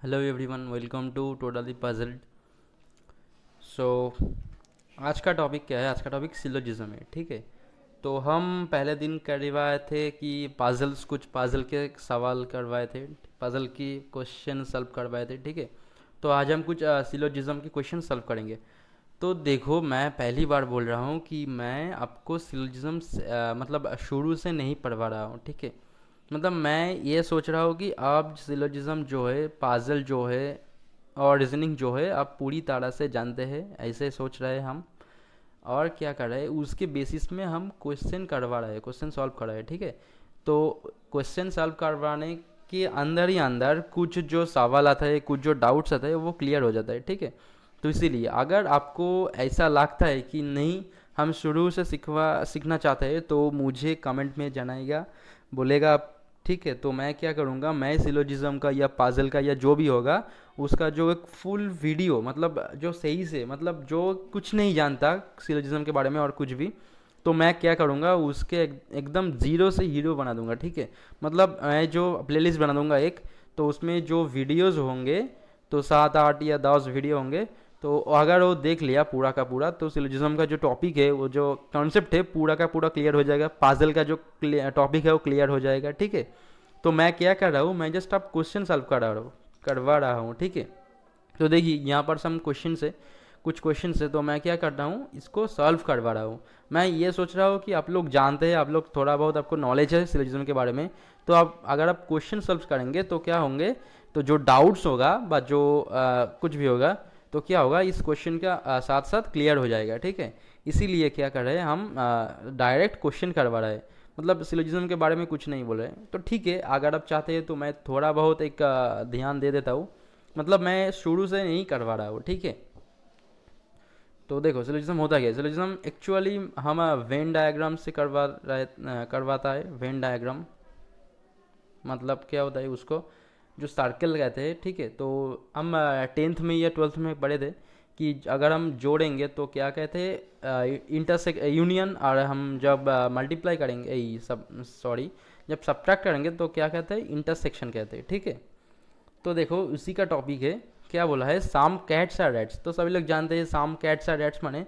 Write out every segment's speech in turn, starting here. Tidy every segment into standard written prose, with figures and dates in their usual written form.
Hello everyone, welcome to totally puzzled. So आज का topic क्या है? आज का टॉपिक सिलोजिज्म है। ठीक है, तो हम पहले दिन करवाए थे कि पजल्स, कुछ पजल के सवाल करवाए थे, पजल की क्वेश्चन सॉल्व करवाए थे। ठीक है, तो आज हम कुछ सिलोजिज्म के क्वेश्चन सॉल्व करेंगे। तो देखो, मैं पहली बार बोल रहा हूँ कि मैं आपको सिलोजिज्म मतलब शुरू से नहीं पढ़वा रहा हूँ। ठीक है, मतलब मैं ये सोच रहा हूँ कि आप सिलोजिज्म जो है, पाजल जो है और रीजनिंग जो है आप पूरी तरह से जानते हैं, ऐसे सोच रहे हैं हम। और क्या कर रहे हैं, उसके बेसिस में हम क्वेश्चन करवा रहे हैं, क्वेश्चन सॉल्व कर रहे हैं। ठीक है, तो क्वेश्चन सॉल्व करवाने के अंदर ही अंदर कुछ जो सवाल आता है, कुछ जो डाउट्स आता है, वो क्लियर हो जाता है। ठीक है, तो इसीलिए अगर आपको ऐसा लगता है कि नहीं, हम शुरू से सीखना चाहते हैं, तो मुझे कमेंट में जनाएगा, बोलेगा आप। ठीक है, तो मैं क्या करूँगा, मैं सिलोजिज्म का या पाजल का या जो भी होगा उसका जो एक फुल वीडियो, मतलब जो सही से, मतलब जो कुछ नहीं जानता सिलोजिज्म के बारे में और कुछ भी, तो मैं क्या करूँगा, उसके एकदम ज़ीरो से हीरो बना दूंगा। ठीक है, मतलब मैं जो प्लेलिस्ट बना दूंगा एक, तो उसमें जो वीडियोस होंगे, तो 7 8 या 10 वीडियो होंगे। तो अगर वो देख लिया पूरा का पूरा, तो सिलोजिज्म का जो टॉपिक है, वो जो कॉन्सेप्ट है, पूरा का पूरा क्लियर हो जाएगा। पाजल का जो टॉपिक है वो क्लियर हो जाएगा। ठीक है, तो मैं क्या कर रहा हूँ, मैं जस्ट आप क्वेश्चन सॉल्व करवा रहा हूँ। ठीक है, तो देखिए यहाँ पर सम क्वेश्चन है, कुछ क्वेश्चन है, तो मैं क्या कर रहा हूँ, इसको सॉल्व करवा रहा हूँ। मैं ये सोच रहा हूँ कि आप लोग जानते हैं, आप लोग थोड़ा बहुत आपको नॉलेज है सिलोजिज्म के बारे में, तो आप अगर आप क्वेश्चन सॉल्व करेंगे तो क्या होंगे, तो जो डाउट्स होगा व जो कुछ भी होगा, तो क्या होगा, इस क्वेश्चन का साथ साथ क्लियर हो जाएगा। ठीक है, इसीलिए क्या कर रहे हैं हम, डायरेक्ट क्वेश्चन करवा रहे हैं, मतलब सिलोजिज्म के बारे में कुछ नहीं बोल रहे हैं। तो ठीक है, अगर आप चाहते हैं तो मैं थोड़ा बहुत एक ध्यान दे देता हूँ, मतलब मैं शुरू से नहीं करवा रहा हूँ। ठीक है, तो देखो सिलोजिज्म होता क्या है। सिलोजिज्म एक्चुअली हम वेन डायग्राम से करवाता है। वेन डायग्राम मतलब क्या होता है, उसको जो सर्कल कहते हैं। ठीक है, तो हम 10th में या 12th में पढ़े थे कि अगर हम जोड़ेंगे तो क्या कहते हैं, इंटरसेक यूनियन, और हम जब मल्टीप्लाई करेंगे, सब सॉरी, जब सब्ट्रैक्ट करेंगे तो क्या कहते हैं, इंटरसेक्शन कहते हैं। ठीक है, तो देखो उसी का टॉपिक है। क्या बोला है, साम कैट्स आर रैट्स, तो सभी लोग जानते हैं साम कैट्स आर रैट्स माने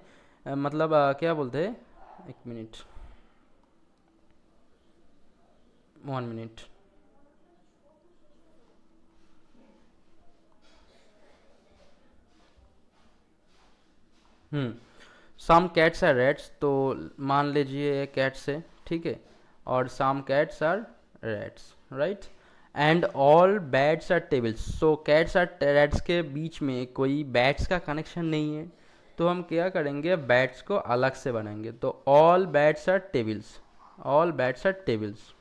मतलब क्या बोलते हैं, एक minute, 1 minute. Some cats are rats, तो मान लीजिए कैट्स है। ठीक है, और some cats are rats, right, and all bats are tables. So cats are rats के बीच में कोई बैट्स का कनेक्शन नहीं है, तो हम क्या करेंगे, बैट्स को अलग से बनाएंगे। तो all bats are tables, all bats are tables.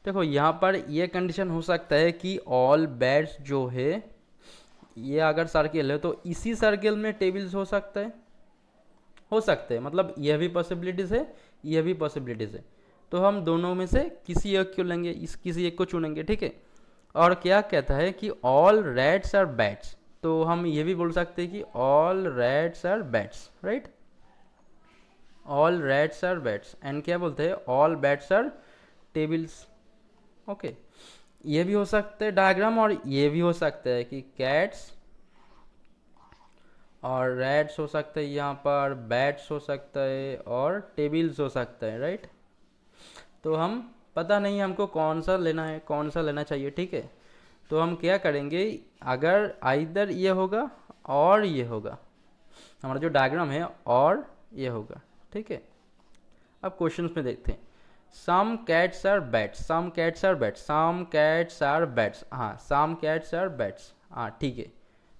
देखो यहाँ पर ये कंडीशन हो सकता है कि ऑल बैट्स जो है, ये अगर सर्किल है तो इसी सर्किल में टेबल्स हो सकते हैं, मतलब यह भी पॉसिबिलिटीज़ है, यह भी पॉसिबिलिटीज़ है। तो हम दोनों में से किसी एक को लेंगे, इस किसी एक को चुनेंगे। ठीक है, और क्या कहता है कि ऑल रैट्स आर बैट्स, तो हम ये भी बोल सकते हैं कि all rats are bats, right, all rats are bats. And क्या बोलते हैं, all bats are tables. Okay, ये भी हो सकता है डायग्राम, और ये भी हो सकता है कि कैट्स और रैट्स हो सकता है, यहाँ पर बैट्स हो सकता है, और टेबल्स हो सकता है, राइट। तो हम, पता नहीं हमको कौन सा लेना है, कौन सा लेना चाहिए। ठीक है, तो हम क्या करेंगे, अगर आइदर ये होगा और ये होगा, हमारा जो डायग्राम है, और ये होगा। ठीक है, अब क्वेश्चंस में देखते हैं। Some cats are bats, some cats are bats, some cats are bats, हाँ सम कैट्स आर बैट्स, हाँ ठीक है,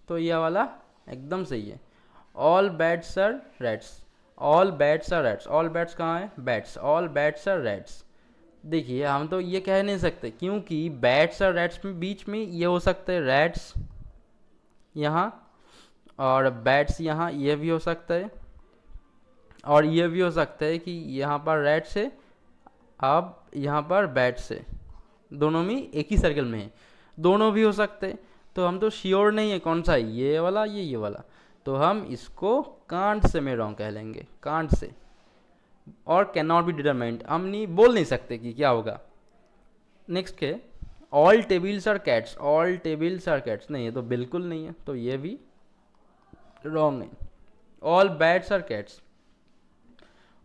तो ये वाला एकदम सही है। All bats are rats, all bats are rats, all bats कहाँ है, bats, all bats are rats. देखिए हम तो ये कह नहीं सकते, क्योंकि बैट्स और रैट्स में बीच में ये हो सकते हैं, रैट्स यहाँ और बैट्स यहाँ, ये भी हो सकता है, और ये भी हो सकता है कि यहाँ पर रैट्स है, अब यहाँ पर बैट्स है, दोनों में एक ही सर्कल में है, दोनों भी हो सकते हैं। तो हम तो श्योर नहीं है कौन सा है, ये वाला ये वाला, तो हम इसको कांट से में रॉन्ग कह लेंगे, कांट से, और कैन नॉट बी डिटरमाइंड, हम नहीं बोल नहीं सकते कि क्या होगा। नेक्स्ट है, all tables are cats, all tables are cats, नहीं ये तो बिल्कुल नहीं है, तो ये भी रॉन्ग है। All bats are cats,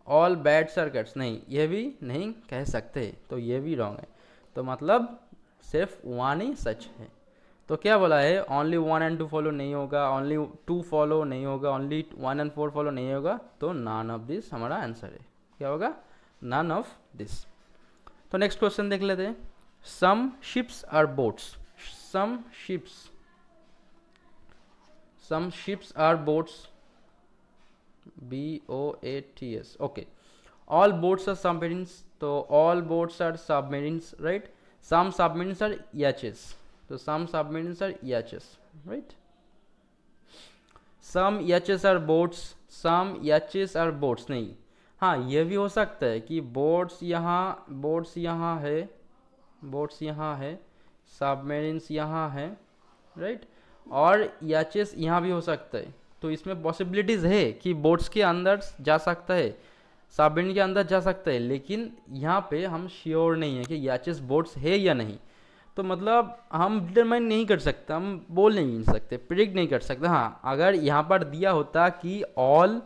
all bats are cats, नहीं ये भी नहीं कह सकते, तो ये भी रॉन्ग है। तो मतलब सिर्फ वन ही सच है। तो क्या बोला है, ओनली 1 and 2 फॉलो नहीं होगा, ओनली 2 फॉलो नहीं होगा, ओनली 1 and 4 फॉलो नहीं होगा, तो नन ऑफ दिस हमारा आंसर है। क्या होगा, नन ऑफ दिस। तो नेक्स्ट क्वेश्चन देख लेते हैं। Some ships are boats, some ships, some ships are boats, BOATS, okay. All boats are submarines, तो all boats are submarines, right. Some submarines are याचेस, तो सम सबमरीन्स आर याचेस, right. Some याचेस are boats, some याचेस are boats, नहीं, हाँ ये भी हो सकता है कि बोट्स यहाँ है, बोट्स यहाँ है, सबमरीन्स यहाँ है, राइट, और याचेस यहाँ भी हो सकता है। तो इसमें पॉसिबिलिटीज़ है कि बोट्स के अंदर जा सकता है, सबमरीन के अंदर जा सकता है, लेकिन यहाँ पे हम श्योर नहीं है कि याचेस बोट्स है या नहीं। तो मतलब हम डिटरमाइन नहीं कर सकते, हम बोल नहीं सकते, प्रिडिक्ट नहीं कर सकते। हाँ अगर यहाँ पर दिया होता कि ऑल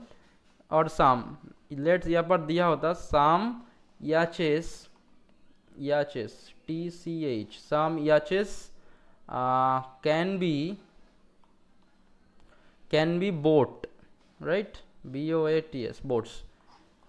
और सम, लेट्स यहाँ पर दिया होता सम याचेस, याचेस TCH, सम याचेस can be boat, right, BOATS boats.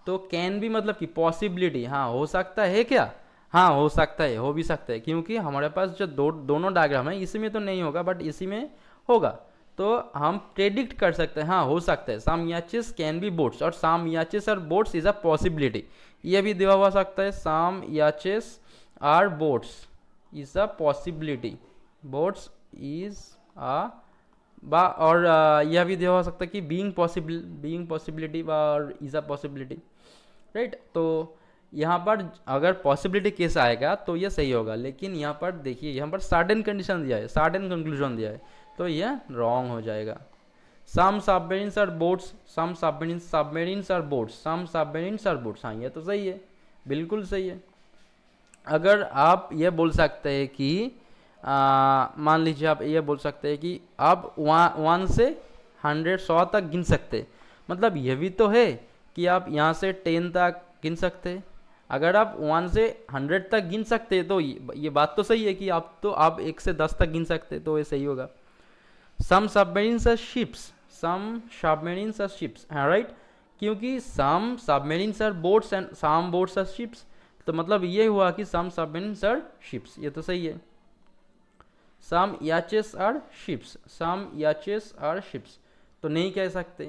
तो कैन बी मतलब कि पॉसिबिलिटी, हाँ हो सकता है क्या, हाँ हो सकता है, हो भी सकता है, क्योंकि हमारे पास जो दोनों डायग्राम है, इसी में तो नहीं होगा बट इसी में होगा, तो हम प्रेडिक्ट कर सकते हैं, हाँ हो सकता है। सम याचेस कैन बी बोट्स, और सम याचेस are boats is a possibility, ये भी दिया हुआ सकता है। सम याचेस are boats is a possibility, boats is a और यह भी दिया हो सकता है कि बीइंग पॉसिबिलिटी और इज अ पॉसिबिलिटी, राइट। तो यहाँ पर अगर पॉसिबिलिटी केस आएगा तो ये सही होगा, लेकिन यहाँ पर देखिए यहाँ पर सर्टेन कंडीशन दिया है, सर्टेन कंक्लूजन दिया है, तो यह रॉन्ग हो जाएगा। Some submarines are boats, some submarines are boats, some submarines are boats, हाँ ये तो सही है, बिल्कुल सही है। अगर आप ये बोल सकते हैं कि मान लीजिए आप ये बोल सकते हैं कि आप 1 से 100 तक गिन सकते, मतलब ये भी तो है कि आप यहाँ से 10 तक गिन सकते। अगर आप 1 से 100 तक गिन सकते तो ये बात तो सही है कि आप 1 से 10 तक गिन सकते, तो ये सही होगा। Some submarines are ships, some submarines are ships, हाँ राइट, क्योंकि some submarines are boats and some boats are ships, तो मतलब ये हुआ कि सम सबमरीन्स आर शिप्स, ये तो सही है। सम याचेस आर शिप्स, सम याचेस आर शिप्स, तो नहीं कह सकते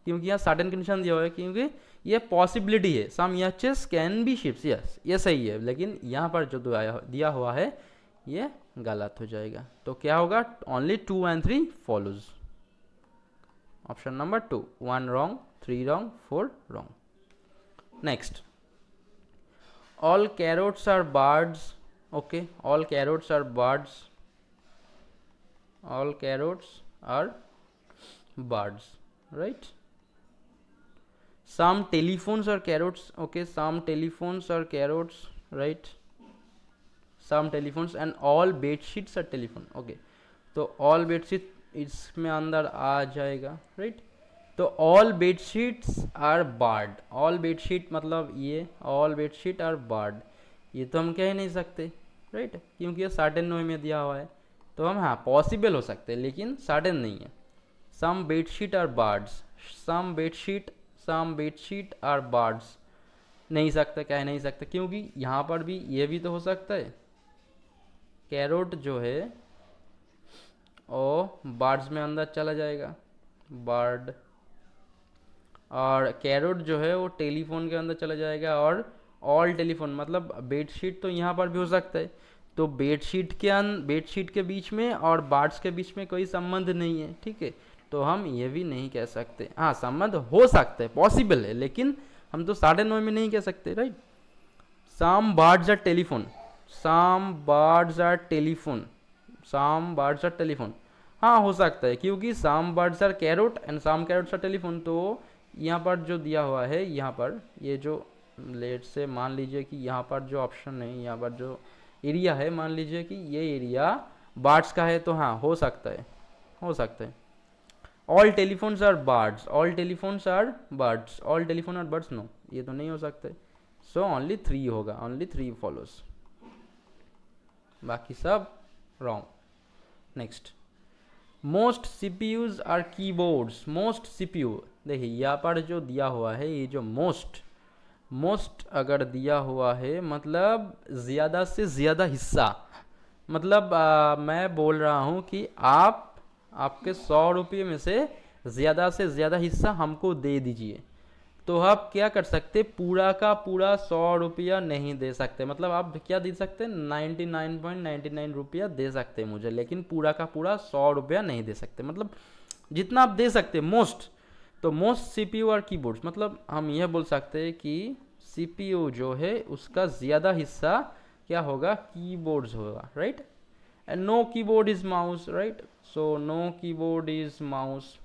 क्योंकि यहाँ सर्टेन कंडीशन दिया हुआ है, क्योंकि ये पॉसिबिलिटी है, सम याचेस कैन बी शिप्स, यस ये सही है, लेकिन यहाँ पर जो दिया हुआ है ये गलत हो जाएगा। तो क्या होगा, only 2 and 3 follows, option number 2, 1 wrong, 3 wrong, 4 wrong. Next, all carrots are birds, okay, all carrots are birds, all carrots are birds, right. Some telephones are carrots, okay, some telephones are carrots, right, some telephones, and all bed sheets are telephone, okay, तो all bed sheet इसमें अंदर आ जाएगा, right। तो all bed sheets are bird, all bed sheet मतलब ये all bed sheet are bird, ये तो हम कह नहीं सकते, right, क्योंकि ये सर्टेन वे में दिया हुआ है, तो हम हाँ पॉसिबल हो सकते हैं लेकिन सर्टेन नहीं है। Some bedsheet are birds, some bedsheet are birds, नहीं सकता, कह नहीं सकता, क्योंकि यहाँ पर भी ये भी तो हो सकता है, कैरोट जो है वो बर्ड्स में अंदर चला जाएगा, बर्ड, और कैरोट जो है वो टेलीफोन के अंदर चला जाएगा, और ऑल टेलीफोन मतलब बेडशीट तो यहाँ पर भी हो सकता है, तो बेडशीट के बीच में और बर्ड्स के बीच में कोई संबंध नहीं है, ठीक है, तो हम ये भी नहीं कह सकते। हाँ संबंध हो सकता है, पॉसिबल है, लेकिन हम तो सर्टेन वे में नहीं कह सकते, right. Some birds are telephone, some birds are telephone, some birds are telephone, हाँ हो सकता है, क्योंकि some birds are carrot and some carrots are telephone, तो यहाँ पर जो दिया हुआ है, यहाँ पर ये जो लेट से मान लीजिए कि यहाँ पर जो ऑप्शन है, यहाँ पर जो एरिया है, मान लीजिए कि ये एरिया बर्ड्स का है, तो हाँ हो सकता है, हो सकता है। All telephones are birds, all telephones are birds, all telephone are birds, no, ये तो नहीं हो सकते। सो ओनली 3 होगा, ओनली 3 फॉलोज, बाकी सब wrong. Next, most CPUs are keyboards, most CPU, देखिए यहाँ पर जो दिया हुआ है, ये जो मोस्ट, मोस्ट अगर दिया हुआ है मतलब ज़्यादा से ज़्यादा हिस्सा, मतलब मैं बोल रहा हूँ कि आप आपके 100 रुपये में से ज़्यादा हिस्सा हमको दे दीजिए। तो आप क्या कर सकते, पूरा का पूरा 100 रुपया नहीं दे सकते, मतलब आप क्या दे सकते, 99.99 रुपया दे सकते मुझे, लेकिन पूरा का पूरा 100 रुपया नहीं दे सकते, मतलब जितना आप दे सकते मोस्ट। तो मोस्ट सीपीयू और कीबोर्ड्स, मतलब हम यह बोल सकते हैं कि सीपीयू जो है उसका ज़्यादा हिस्सा क्या होगा, कीबोर्ड्स होगा, right. And no keyboard is mouse, right, so no keyboard is mouse,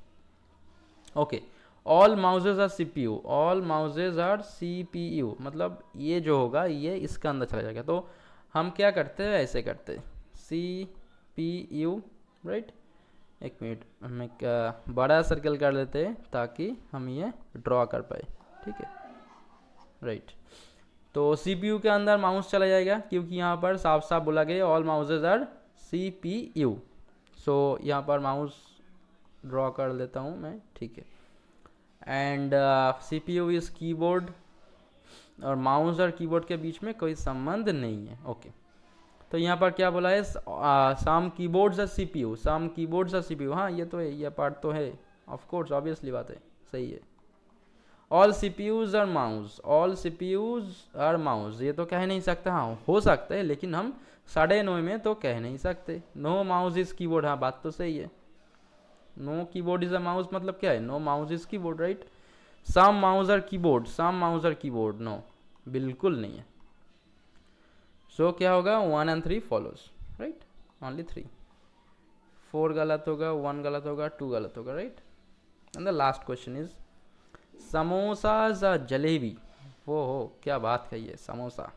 okay. All mouses are CPU, all mouses are CPU, मतलब ये जो होगा ये इसका अंदर चला जाएगा। तो हम क्या करते हैं, ऐसे करते हैं, सी पी यू, राइट। एक मिनट, हम एक बड़ा सर्कल कर लेते हैं ताकि हम ये ड्रॉ कर पाए, ठीक है, राइट। तो सीपीयू के अंदर माउस चला जाएगा, क्योंकि यहाँ पर साफ साफ बोला गया ऑल माउसेज आर सीपीयू। सो यहाँ पर माउस ड्रॉ कर लेता हूँ मैं, ठीक है। एंड सीपीयू इज कीबोर्ड, और माउस और कीबोर्ड के बीच में कोई संबंध नहीं है, ओके। तो यहाँ पर क्या बोला है, some keyboards are CPU, some keyboards are CPU, हाँ ये तो है, ये पार्ट तो है, ऑफ कोर्स, ऑब्वियसली बात है, सही है। All CPUs are mouse, all CPUs are mouse, ये तो कह नहीं सकते, हाँ हो सकता है, लेकिन हम 9.5 में तो कह नहीं सकते। नो माउस इज कीबोर्ड, हाँ बात तो सही है, no keyboard is a mouse मतलब क्या है, no mouse is keyboard, right. Some mouse are keyboard, some mouse are keyboard, no, बिल्कुल नहीं है। सो क्या होगा, 1 and 3 फॉलोज, राइट, ओनली 3, 4 गलत होगा, 1 गलत होगा, 2 गलत होगा, right. And the last question is samosas are jalebi, वो हो क्या बात कही है, समोसा,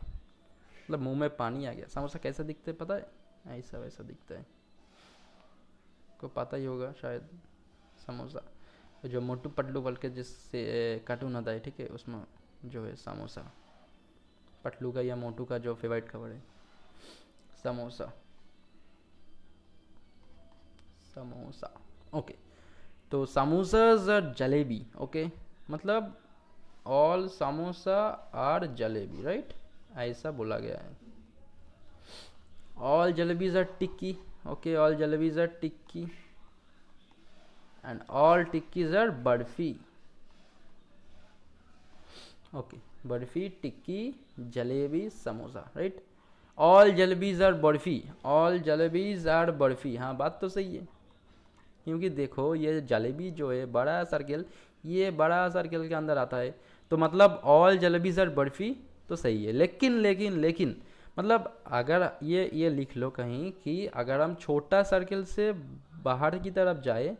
मतलब मुंह में पानी आ गया। समोसा कैसा दिखते है पता है, ऐसा वैसा दिखता है, को पता ही होगा शायद। समोसा जो मोटू पतलू बोल के जिससे कार्टून आता है, ठीक है, उसमें जो है समोसा, पतलू का या मोटू का जो फेवरेट खबर है, समोसा, समोसा, ओके। तो समोसाज आर जलेबी, ओके, मतलब all samosa are jalebi, right, ऐसा बोला गया है। All jalebis are tikki, okay, all jalebis are tikki, and all tikkis are barfi, okay, barfi, tikki, jalebi, samosa, right, all jalebis are barfi, all jalebis are barfi, हाँ बात तो सही है, क्योंकि देखो ये जलेबी जो है बड़ा सर्कल, ये बड़ा सर्कल के अंदर आता है, तो मतलब ऑल जलेबीज आर बर्फी तो सही है। लेकिन लेकिन लेकिन मतलब अगर ये लिख लो कहीं कि अगर हम छोटा सर्कल से बाहर की तरफ जाए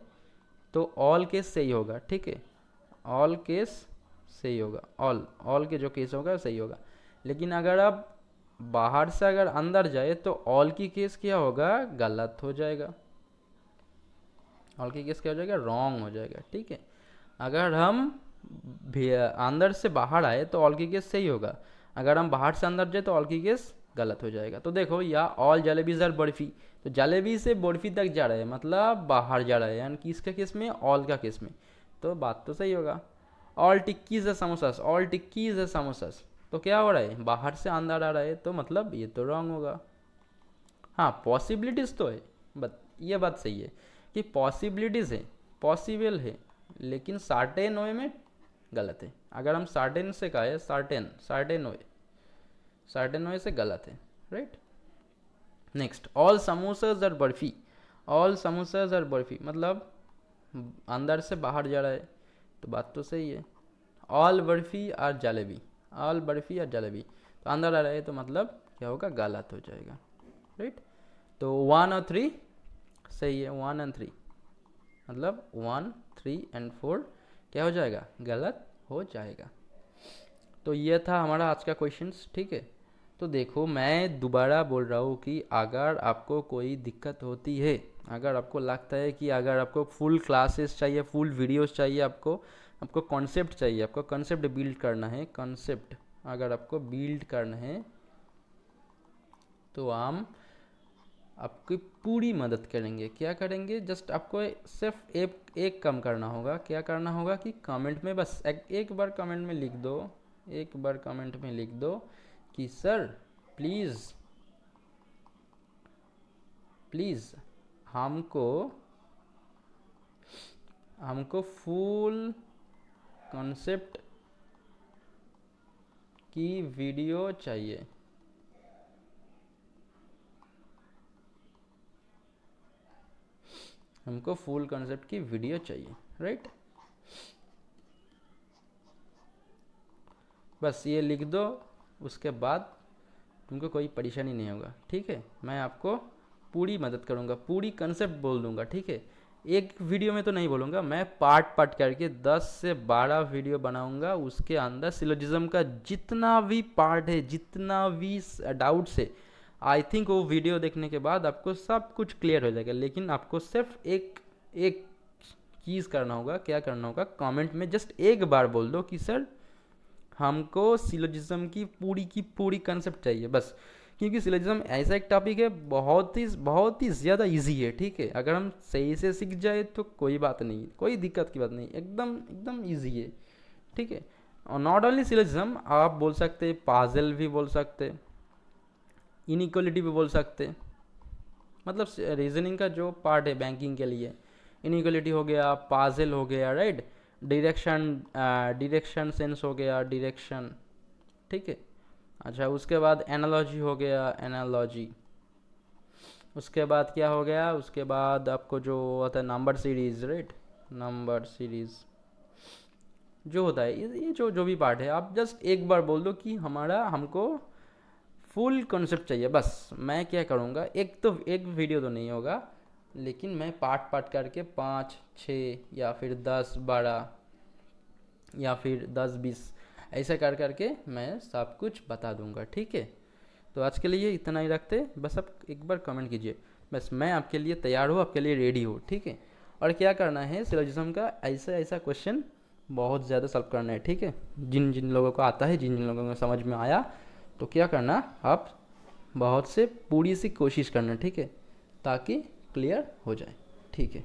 तो ऑल केस सही होगा, ठीक है, ऑल केस सही होगा, ऑल के जो केस होगा सही होगा। लेकिन अगर आप बाहर से अगर अंदर जाए तो ऑल की केस क्या होगा, गलत हो जाएगा, ऑल की केस क्या हो जाएगा, रॉन्ग हो जाएगा, ठीक है। अगर हम अंदर से बाहर आए तो ऑल की केस सही होगा, अगर हम बाहर से अंदर जाए तो ऑल की केस गलत हो जाएगा। तो देखो या ऑल जलेबीज आर बर्फी, तो जलेबी से बर्फी तक जा रहा है मतलब बाहर जा रहा है, यानी किसका केस में, ऑल का केस में, तो बात तो सही होगा। ऑल टिक्कीज है समोसास, ऑल टिक्कीज है समोसास, तो क्या हो रहा है, बाहर से अंदर आ रहा है, तो मतलब ये तो रॉन्ग होगा। हाँ पॉसिबिलिटीज़ तो है, बट ये बात सही है कि पॉसिबिलिटीज़ है, पॉसिबल है, लेकिन सर्टेन वे में गलत है। अगर हम सर्टेन से कहें, सर्टेन वे से गलत है, right. Next, all samosas are barfi, all samosas are barfi, मतलब अंदर से बाहर जा रहा है, तो बात तो सही है। All barfi are jalebi, all barfi are jalebi, तो अंदर आ रहा है, तो मतलब क्या होगा, गलत हो जाएगा, राइट। तो 1 और 3 सही है, 1 and 3, मतलब 1, 3 and 4 क्या हो जाएगा, गलत हो जाएगा। तो ये था हमारा आज का क्वेश्चंस, ठीक है। तो देखो, मैं दोबारा बोल रहा हूँ कि अगर आपको कोई दिक्कत होती है, अगर आपको लगता है कि अगर आपको फुल क्लासेस चाहिए, फुल वीडियोस चाहिए, आपको आपको कॉन्सेप्ट चाहिए, आपको कॉन्सेप्ट बिल्ड करना है, कॉन्सेप्ट अगर आपको बिल्ड करना है, तो हम आपकी पूरी मदद करेंगे। क्या करेंगे? जस्ट आपको सिर्फ एक काम करना होगा। क्या करना होगा कि कमेंट में बस एक बार कमेंट में लिख दो, एक बार कमेंट में लिख दो कि सर प्लीज़ प्लीज़ हमको हमको फुल कॉन्सेप्ट की वीडियो चाहिए। हमको फुल कॉन्सेप्ट की वीडियो चाहिए, राइट? बस ये लिख दो, उसके बाद तुमको कोई परेशानी नहीं होगा, ठीक है? मैं आपको पूरी मदद करूँगा, पूरी कंसेप्ट बोल दूंगा, ठीक है? एक वीडियो में तो नहीं बोलूँगा, मैं पार्ट पार्ट करके 10 से 12 वीडियो बनाऊँगा। उसके अंदर सिलोजिज्म का जितना भी पार्ट है, जितना भी डाउट्स है, आई थिंक वो वीडियो देखने के बाद आपको सब कुछ क्लियर हो जाएगा। लेकिन आपको सिर्फ एक एक चीज़ करना होगा। क्या करना होगा? कमेंट में जस्ट एक बार बोल दो कि सर हमको सिलोजिज्म की पूरी कंसेप्ट चाहिए, बस। क्योंकि सिलोजिज्म ऐसा एक टॉपिक है, बहुत ही ज़्यादा इजी है, ठीक है? अगर हम सही से सीख जाए तो कोई बात नहीं, कोई दिक्कत की बात नहीं, एकदम एकदम इजी है, ठीक है? और नॉट ओनली सिलोजिज्म, आप बोल सकते, पाजल भी बोल सकते, इनइक्वलिटी भी बोल सकते, मतलब रीजनिंग का जो पार्ट है बैंकिंग के लिए, इनइक्वलिटी हो गया, पाजल हो गया, राइट? डायरेक्शन सेंस हो गया, डायरेक्शन, ठीक है? अच्छा, उसके बाद एनालॉजी हो गया, एनालॉजी। उसके बाद क्या हो गया? उसके बाद आपको जो होता है number series, right? Number series जो होता है, ये जो जो भी पार्ट है, आप जस्ट एक बार बोल दो कि हमको फुल कॉन्सेप्ट चाहिए, बस। मैं क्या करूँगा, एक वीडियो तो नहीं होगा, लेकिन मैं पार्ट पार्ट करके 5 6 या फिर 10 12 या फिर 10 20 ऐसे कर करके मैं सब कुछ बता दूंगा, ठीक है? तो आज के लिए इतना ही रखते, बस आप एक बार कमेंट कीजिए, बस मैं आपके लिए तैयार हूँ, आपके लिए रेडी हूँ, ठीक है? और क्या करना है, सिलोजिज्म का ऐसा ऐसा क्वेश्चन बहुत ज़्यादा सॉल्व करना है, ठीक है? जिन जिन लोगों को आता है, जिन जिन लोगों को समझ में आया, तो क्या करना, आप बहुत से पूरी सी कोशिश करना, ठीक है? ताकि क्लियर हो जाए, ठीक है?